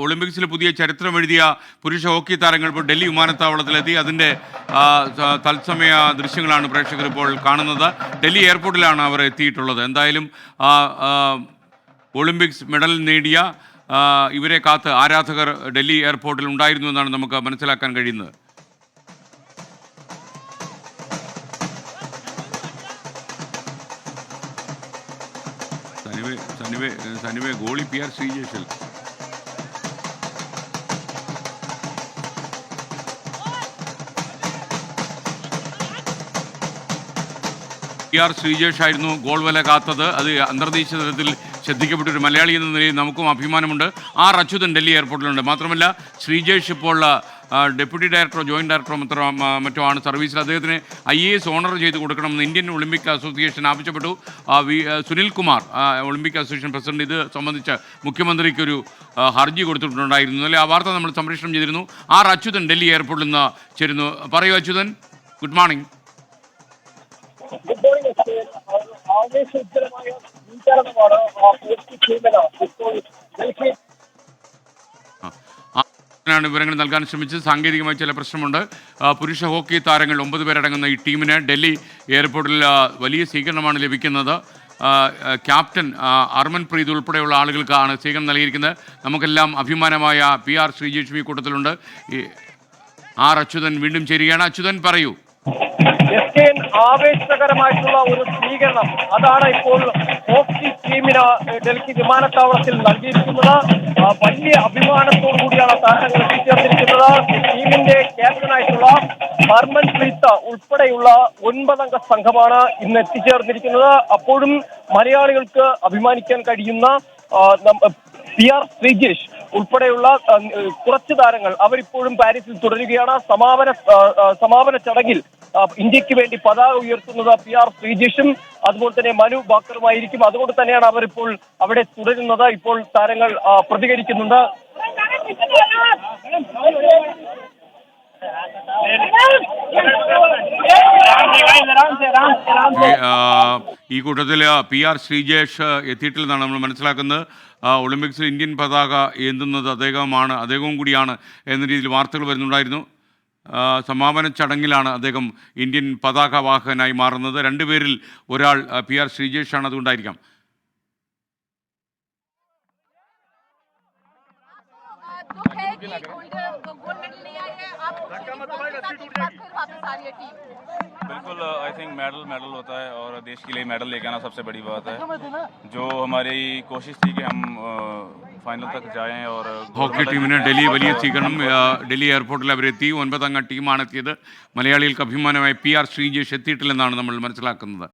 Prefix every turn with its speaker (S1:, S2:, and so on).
S1: ഒളിമ്പിക്സിൽ പുതിയ ചരിത്രമെഴുതിയ പുരുഷ ഹോക്കി താരങ്ങൾ ഇപ്പോൾ ഡൽഹി വിമാനത്താവളത്തിലെത്തി. അതിൻ്റെ തത്സമയ ദൃശ്യങ്ങളാണ് പ്രേക്ഷകർ ഇപ്പോൾ കാണുന്നത്. ഡൽഹി എയർപോർട്ടിലാണ് അവർ എത്തിയിട്ടുള്ളത്. എന്തായാലും ഒളിമ്പിക്സ് മെഡൽ നേടിയ ഇവരെ കാത്ത് ആരാധകർ ഡൽഹി എയർപോർട്ടിൽ ഉണ്ടായിരുന്നു എന്നാണ് നമുക്ക് മനസ്സിലാക്കാൻ കഴിയുന്നത്. സനിവേ ഗോളി PR ശ്രീജേഷൽ. PR ശ്രീജേഷ് ആയിരുന്നു ഗോൾ വല കാത്തത്. അത് അന്തർദേശീയ തലത്തിൽ ശ്രദ്ധിക്കപ്പെട്ട ഒരു മലയാളി എന്ന നിലയിൽ നമുക്കും അഭിമാനമുണ്ട്. R അച്യുതൻ ഡൽഹി എയർപോർട്ടിലുണ്ട്. മാത്രമല്ല ശ്രീജേഷ് ഇപ്പോൾ ഡെപ്യൂട്ടി ഡയറക്ടറോ ജോയിൻറ്റ് ഡയറക്ടറോ മറ്റോ ആണ് സർവീസിൽ. അദ്ദേഹത്തിന് IAS ഓണർ ചെയ്ത് കൊടുക്കണമെന്ന് ഇന്ത്യൻ ഒളിമ്പിക് അസോസിയേഷൻ ആവശ്യപ്പെട്ടു. Sunil Kumar Olympic association president ഇത് സംബന്ധിച്ച് മുഖ്യമന്ത്രിക്കൊരു ഹർജി കൊടുത്തിട്ടുണ്ടായിരുന്നു. അല്ലെ, ആ വാർത്ത നമ്മൾ സംപ്രേഷണം ചെയ്തിരുന്നു. R അച്യുതൻ ഡൽഹി എയർപോർട്ടിൽ നിന്ന് ചേരുന്നു. പറയൂ അച്യുതൻ, ഗുഡ് മോർണിംഗ്. ാണ് വിവരങ്ങൾ നൽകാൻ ശ്രമിച്ചത്. സാങ്കേതികമായി ചില പ്രശ്നമുണ്ട്. പുരുഷ ഹോക്കി താരങ്ങൾ 9 പേരടങ്ങുന്ന ഈ ടീമിന് ഡൽഹി എയർപോർട്ടിൽ വലിയ സ്വീകരണമാണ് ലഭിക്കുന്നത്. ക്യാപ്റ്റൻ ഹർമൻപ്രീത് ഉൾപ്പെടെയുള്ള ആളുകൾക്കാണ് സ്വീകരണം നൽകിയിരിക്കുന്നത്. നമുക്കെല്ലാം അഭിമാനമായ PR ശ്രീജേഷ് ഈ കൂട്ടത്തിലുണ്ട്. R അച്യുതൻ വീണ്ടും ചേരുകയാണ്. അച്യുതൻ, പറയൂ.
S2: ആവേശകരമായിട്ടുള്ള ഒരു സ്വീകരണം അതാണ് ഇപ്പോൾ ഹോക്കി ടീമിന് ഡൽഹി വിമാനത്താവളത്തിൽ നൽകിയിരിക്കുന്നത്. വലിയ അഭിമാനത്തോടു കൂടിയാണ് താരങ്ങൾ എത്തിച്ചേർന്നിരിക്കുന്നത്. ടീമിന്റെ ക്യാപ്റ്റനായിട്ടുള്ള ഹർമൻപ്രീത് ഉൾപ്പെടെയുള്ള 9 അംഗ സംഘമാണ് ഇന്ന് എത്തിച്ചേർന്നിരിക്കുന്നത്. അപ്പോഴും മലയാളികൾക്ക് അഭിമാനിക്കാൻ കഴിയുന്ന PR ശ്രീജേഷ് ഉൾപ്പെടെയുള്ള കുറച്ച് താരങ്ങൾ അവരിപ്പോഴും പാരീസിൽ തുടരുകയാണ്. സമാപന ചടങ്ങിൽ ഇന്ത്യക്ക് വേണ്ടി പതാക ഉയർത്തുന്നത് PR ശ്രീജേഷും അതുപോലെ തന്നെ മനു ബാക്കറുമായിരിക്കും. അതുകൊണ്ട് തന്നെയാണ് അവരിപ്പോൾ അവിടെ തുടരുന്നത്. ഇപ്പോൾ താരങ്ങൾ പ്രതികരിക്കുന്നുണ്ട്.
S1: ഈ കൂട്ടത്തിൽ PR ശ്രീജേഷ് എത്തിയിട്ടില്ലെന്നാണ് നമ്മൾ മനസ്സിലാക്കുന്നത്. ഒളിമ്പിക്സിൽ ഇന്ത്യൻ പതാക ഏന്തുന്നത് അദ്ദേഹവും കൂടിയാണ് എന്ന രീതിയിൽ വാർത്തകൾ വരുന്നുണ്ടായിരുന്നു. സമാപന ചടങ്ങിലാണ് അദ്ദേഹം ഇന്ത്യൻ പതാക വാഹകനായി മാറുന്നത്. 2 പേരിൽ ഒരാൾ PR ശ്രീജേഷ് ആണ്. അതുകൊണ്ടായിരിക്കാം.
S3: बिल्कुल, आई थिंक मेडल होता है और देश के लिए मेडल लेके आना सबसे बड़ी बात है. जो हमारी कोशिश थी कि हम ഫൈനൽ തക്ക് ജായേ.
S1: ഹോക്കി ടീമിന് ഡൽഹി വലിയ സ്വീകരണം. ഡൽഹി എയർപോർട്ടിൽ അവരെത്തി. 9 അംഗ ടീമാണ് എത്തിയത്. മലയാളികൾക്ക് അഭിമാനമായി PR ശ്രീജേഷ് എത്തിയിട്ടില്ലെന്നാണ് നമ്മൾ മനസ്സിലാക്കുന്നത്.